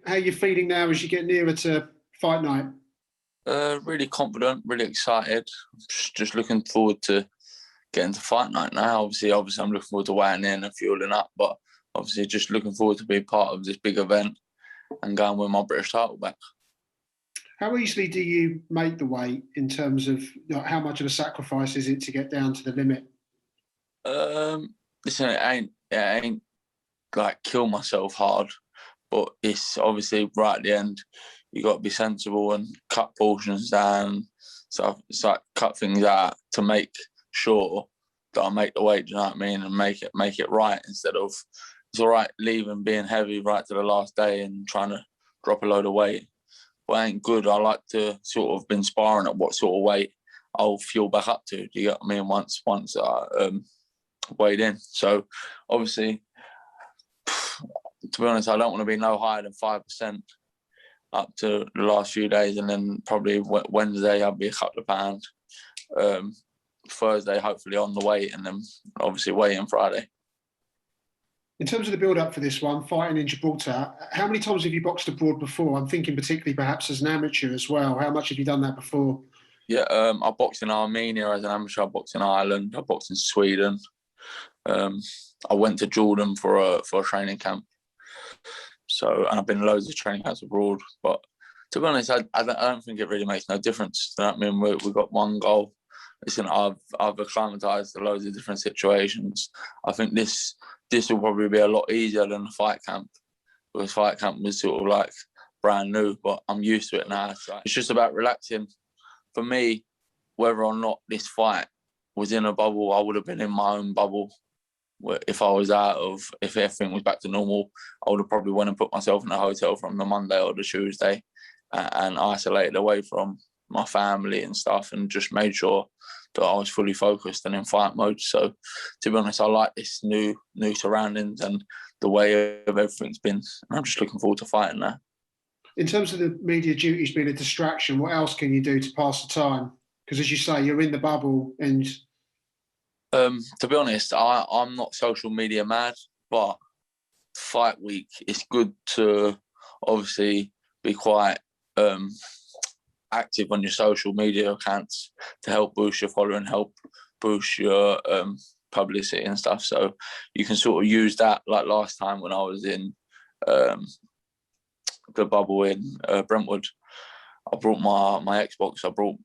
How are you feeling now as you get nearer to fight night? Really confident, really excited. Just looking forward to getting to fight night now. Obviously, I'm looking forward to weighing in and fueling up, but obviously just looking forward to being part of this big event and going with my British title back. How easily do you make the weight in terms of how much of a sacrifice is it to get down to the limit? Listen, it ain't like kill myself hard, but it's obviously right at the end. You got to be sensible and cut portions down. So it's like cut things out to make sure that I make the weight. Do you know what I mean? And make it right instead of it's all right leaving being heavy right to the last day and trying to drop a load of weight. But it ain't good. I like to sort of been sparring at what sort of weight I'll fuel back up to. Do you get what I mean? Once I weighed in. So obviously, to be honest, I don't want to be no higher than 5% up to the last few days, and then probably Wednesday I'll be a couple of pounds. Thursday hopefully on the weight, and then obviously weigh in Friday. In terms of the build-up for this one, fighting in Gibraltar, how many times have you boxed abroad before? I'm thinking particularly perhaps as an amateur as well. How much have you done that before? Yeah, I boxed in Armenia as an amateur. I boxed in Ireland. I boxed in Sweden. I went to Jordan for a training camp. So, and I've been loads of training camps abroad. But to be honest, I don't think it really makes no difference. You know what I mean? We've got one goal. Listen, I've acclimatised to loads of different situations. I think this will probably be a lot easier than the fight camp, because fight camp was sort of like brand new, but I'm used to it now. So it's just about relaxing. For me, whether or not this fight was in a bubble, I would have been in my own bubble. If everything was back to normal, I would have probably went and put myself in a hotel from the Monday or the Tuesday and isolated away from my family and stuff, and just made sure that I was fully focused and in fight mode. So to be honest, I like this new surroundings and the way of everything's been. And I'm just looking forward to fighting now. In terms of the media duties being a distraction, what else can you do to pass the time? Because as you say, you're in the bubble and... to be honest, I'm not social media mad, but fight week, it's good to obviously be quite active on your social media accounts to help boost your following, help boost your publicity and stuff. So you can sort of use that, like last time when I was in the bubble in Brentwood. I brought my Xbox. I brought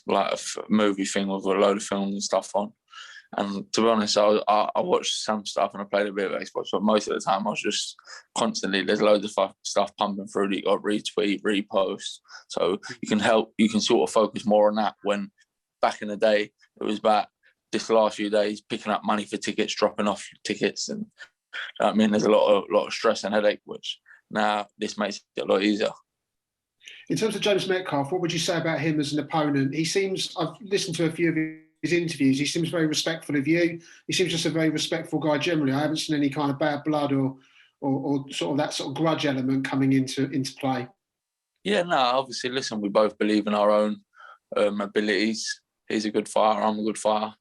like a movie thing with a load of films and stuff on. And to be honest, I watched some stuff and I played a bit of Xbox, but most of the time I was just constantly, there's loads of stuff pumping through that you got retweet, repost. So you can sort of focus more on that, when back in the day, it was about this last few days, picking up money for tickets, dropping off tickets. And I mean, there's a lot of stress and headache, which now this makes it a lot easier. In terms of JJ Metcalf, what would you say about him as an opponent? He seems, I've listened to a few of his interviews, he seems very respectful of you. He seems just a very respectful guy generally. I haven't seen any kind of bad blood or sort of that sort of grudge element coming into play. Yeah, no, obviously, listen, we both believe in our own abilities. He's a good fighter, I'm a good fighter.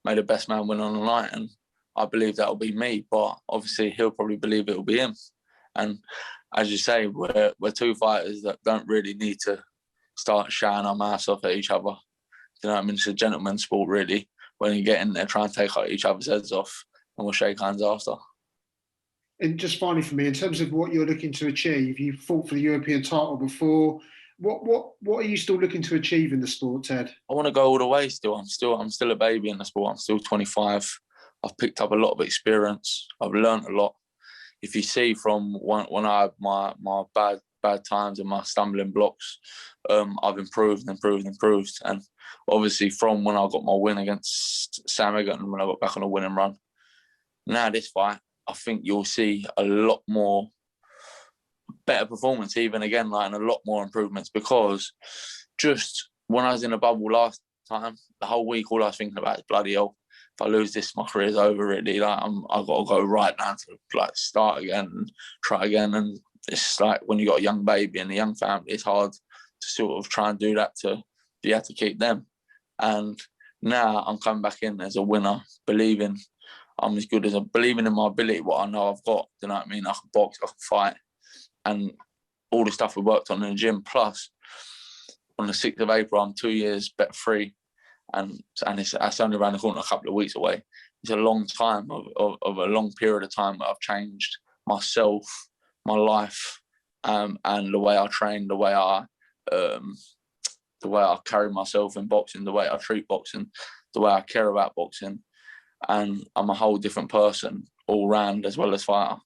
May the best man win on the night, and I believe that'll be me, but obviously he'll probably believe it'll be him. And as you say, we're two fighters that don't really need to start shouting our mouths off at each other. You know what I mean? It's a gentleman's sport, really. When you get in there, try and take each other's heads off, and we'll shake hands after. And just finally for me, in terms of what you're looking to achieve, you fought for the European title before. What are you still looking to achieve in the sport, Ted? I want to go all the way still. I'm still a baby in the sport. I'm still 25. I've picked up a lot of experience. I've learned a lot. If you see from when I had my bad times and my stumbling blocks, I've improved. And obviously from when I got my win against Sam Eggington, when I got back on a winning run, now this fight, I think you'll see a lot more better performance even again, like, and a lot more improvements, because just when I was in the bubble last time, the whole week, all I was thinking about is bloody hell, if I lose this, my career's over really. Like I've got to go right now to like start again and try again. And it's like when you got a young baby and a young family, it's hard to sort of try and do that to be able to keep them. And now I'm coming back in as a winner, believing I'm as good as believing in my ability, what I know I've got. You know what I mean? I can box, I can fight. and all the stuff we worked on in the gym. Plus, on the 6th of April, I'm 2 years bet free, and it's only around the corner, a couple of weeks away. It's a long time of a long period of time that I've changed myself, my life, and the way I train, the way I carry myself in boxing, the way I treat boxing, the way I care about boxing, and I'm a whole different person all round as well as fighter.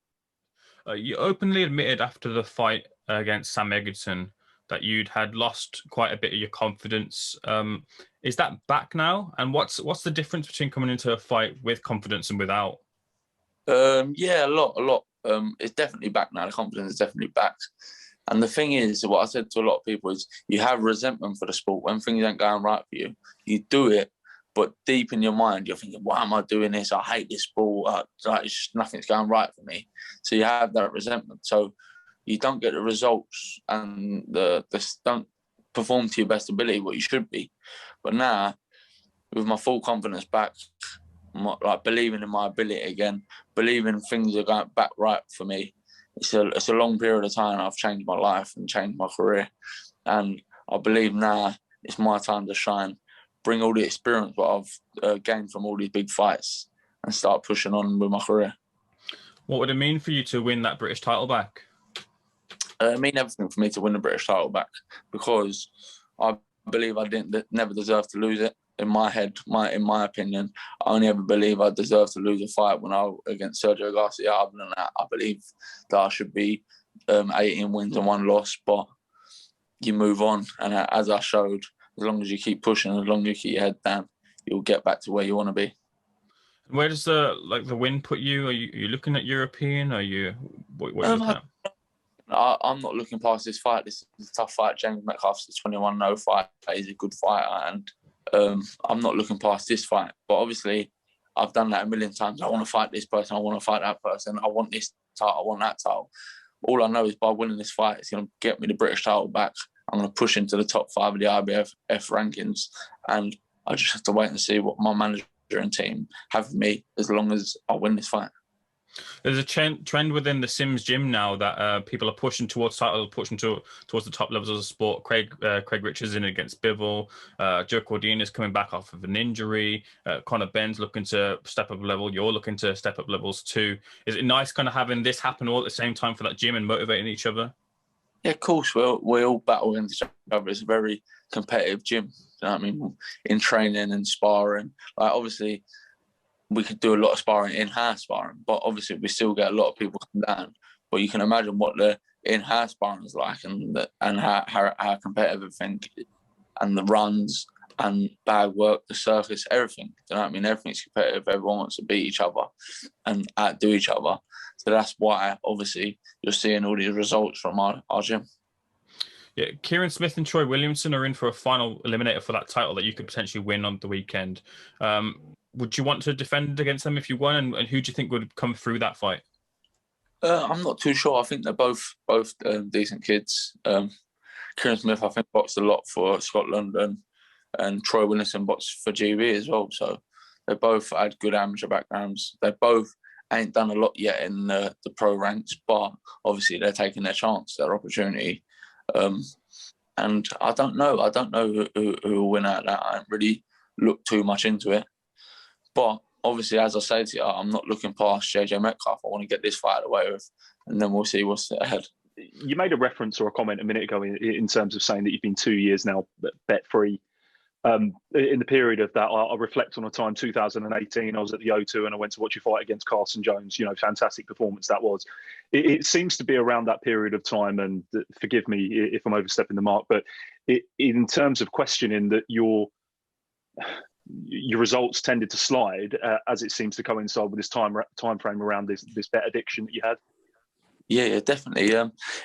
You openly admitted after the fight against Sam Eggington that you'd had lost quite a bit of your confidence. Is that back now? And what's the difference between coming into a fight with confidence and without? Yeah, a lot. It's definitely back now. The confidence is definitely back. And the thing is, what I said to a lot of people is, you have resentment for the sport. When things ain't going right for you, you do it, but deep in your mind, you're thinking, why am I doing this? I hate this sport. It's just, nothing's going right for me. So you have that resentment. So you don't get the results and don't perform to your best ability, what you should be. But now, with my full confidence back, like believing in my ability again, believing things are going back right for me. It's a long period of time. I've changed my life and changed my career, and I believe now it's my time to shine. Bring all the experience that I've gained from all these big fights and start pushing on with my career. What would it mean for you to win that British title back? It mean everything for me to win the British title back, because I believe I never deserve to lose it. In my head, in my opinion, I only ever believe I deserve to lose a fight when against Sergio Garcia. Other than that, I believe that I should be 18 wins and 1 loss. But you move on, and as I showed, as long as you keep pushing, as long as you keep your head down, you'll get back to where you want to be. Where does the win put you? Are you looking at European? Are you what are you looking at? I'm not looking past this fight. This is a tough fight. James Metcalfe's a 21-0 fight. He's a good fighter, and I'm not looking past this fight. But obviously, I've done that a million times. I want to fight this person. I want to fight that person. I want this title. I want that title. All I know is by winning this fight, it's going to get me the British title back. I'm going to push into the top 5 of the IBF rankings, and I just have to wait and see what my manager and team have for me as long as I win this fight. There's a trend within the Sims gym now that people are pushing towards title, pushing towards the top levels of the sport. Craig Richards in against Bivol. Joe Cordina is coming back off of an injury. Conor Ben's looking to step up a level. You're looking to step up levels too. Is it nice kind of having this happen all at the same time for that gym and motivating each other? Yeah, of course. We all battle against each other. It's a very competitive gym. You know what I mean? In training and sparring. Like, obviously, we could do a lot of sparring, in-house sparring, but obviously we still get a lot of people come down. But you can imagine what the in-house sparring is like, and how competitive everything, and the runs and bag work, the circus, everything. You know what I mean? Everything's competitive. Everyone wants to beat each other and outdo each other. So that's why, obviously, you're seeing all these results from our gym. Yeah, Kieran Smith and Troy Williamson are in for a final eliminator for that title that you could potentially win on the weekend. Would you want to defend against them if you won? And who do you think would come through that fight? I'm not too sure. I think they're both decent kids. Kieran Smith, I think, boxed a lot for Scotland, and Troy Williamson boxed for GB as well. So they both had good amateur backgrounds. They both ain't done a lot yet in the pro ranks, but obviously they're taking their chance, their opportunity. And I don't know. I don't know who will win out of that. I haven't really looked too much into it. But obviously, as I say to you, I'm not looking past JJ Metcalf. I want to get this fight away with, and then we'll see what's ahead. You made a reference or a comment a minute ago in terms of saying that you've been 2 years now bet-free. In the period of that, I reflect on a time, 2018, I was at the O2 and I went to watch you fight against Carson Jones. You know, fantastic performance that was. It seems to be around that period of time, and forgive me if I'm overstepping the mark, but in terms of questioning that your results tended to slide as it seems to coincide with this time frame around this bet addiction that you had. Yeah, definitely.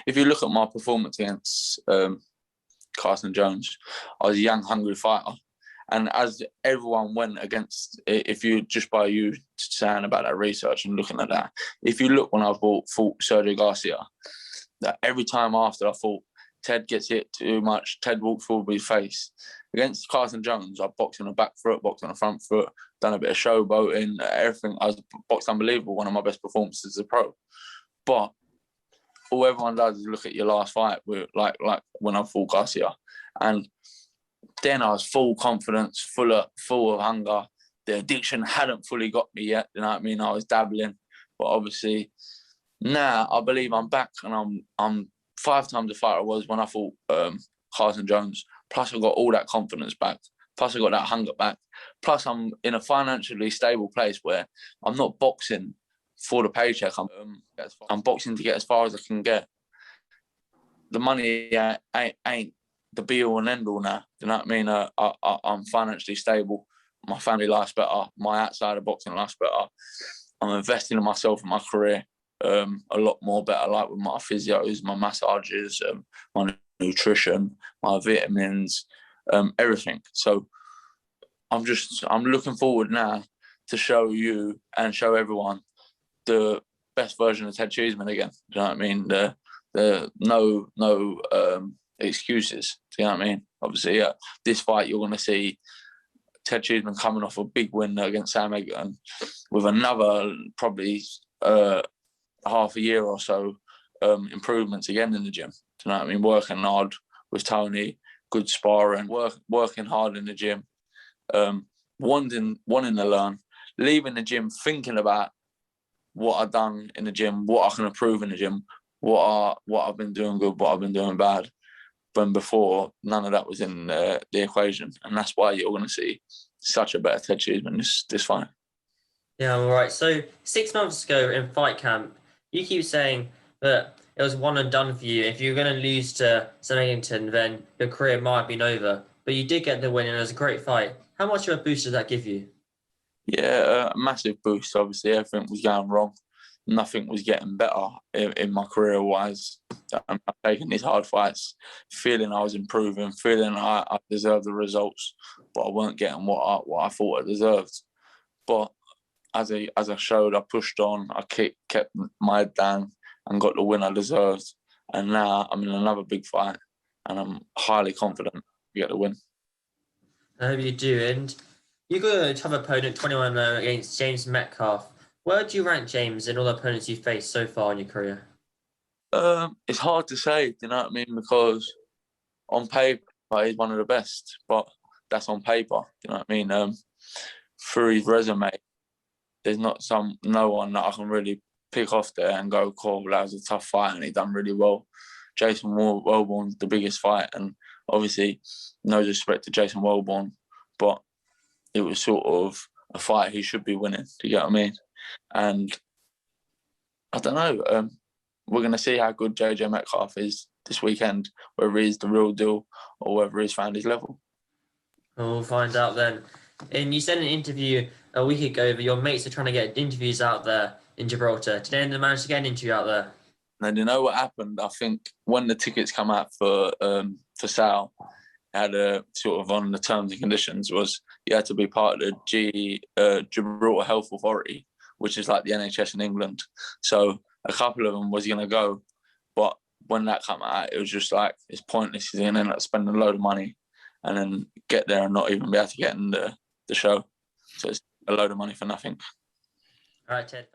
If you look at my performance against Carson Jones, I was a young, hungry fighter. And as everyone went against, if you just by you saying about that research and looking at that, if you look when I fought Sergio Garcia, that every time after I fought, Ted gets hit too much, Ted walked forward with his face. Against Carson Jones, I boxed on the back foot, boxed on the front foot, done a bit of showboating, everything. I was boxed unbelievable, one of my best performances as a pro. But all everyone does is look at your last fight, with like when I fought Garcia, and then I was full confidence, full of hunger. The addiction hadn't fully got me yet. You know what I mean? I was dabbling, but obviously now I believe I'm back, and I'm 5 times the fighter I was when I fought Carson Jones. Plus, I got all that confidence back. Plus, I got that hunger back. Plus, I'm in a financially stable place where I'm not boxing for the paycheck. I'm boxing to get as far as I can get. The money ain't the be all and end all now. You know what I mean? I'm financially stable. My family life's better. My outside of boxing life's better. I'm investing in myself and my career a lot more better, like with my physios, my massages, my nutrition, my vitamins, everything. So I'm looking forward now to show you and show everyone the best version of Ted Cheeseman again. Do you know what I mean? The no excuses. Do you know what I mean? Obviously, this fight you're going to see Ted Cheeseman coming off a big win against Sam Eggington with another probably half a year or so improvements again in the gym. Do you know what I mean? Working hard with Tony, good sparring, working hard in the gym, wanting to learn, leaving the gym thinking about what I've done in the gym, what I can improve in the gym, what I've been doing good, what I've been doing bad. When before, none of that was in the equation. And that's why you're going to see such a better Ted Cheeseman this fight. Yeah, all right. So 6 months ago in fight camp, you keep saying that it was one and done for you. If you're going to lose to Sam Eggington, then your career might have been over. But you did get the win, and it was a great fight. How much of a boost did that give you? Yeah, a massive boost. Obviously, everything was going wrong. Nothing was getting better in my career-wise. I'm taking these hard fights, feeling I was improving, feeling I deserved the results, but I weren't getting what I thought I deserved. But as I showed, I pushed on, I kept my head down and got the win I deserved. And now I'm in another big fight, and I'm highly confident to get the win. I hope you do. And you got a tough opponent, 21-0 against James Metcalf. Where do you rank James in all the opponents you've faced so far in your career? It's hard to say, you know what I mean? Because on paper, he's one of the best, but that's on paper, you know what I mean? Through his resume, there's no one that I can really pick off there and go, cool, that was a tough fight and he done really well. Jason Wellborn's the biggest fight, and obviously, no disrespect to Jason Wellborn, but it was sort of a fight he should be winning, do you get what I mean? And I don't know, we're going to see how good JJ Metcalf is this weekend, whether he's the real deal or whether he's found his level. We'll find out then. And you said in an interview a week ago that your mates are trying to get interviews out there in Gibraltar. Today they managed to get an interview out there. And you know what happened? I think when the tickets come out for sale, had a sort of on the terms and conditions was you had to be part of the Gibraltar Health Authority, which is like the NHS in England. So a couple of them was going to go, but when that came out, it was just like, it's pointless. He's going to end up spending a load of money and then get there and not even be able to get in the show. So it's a load of money for nothing. All right, Ted.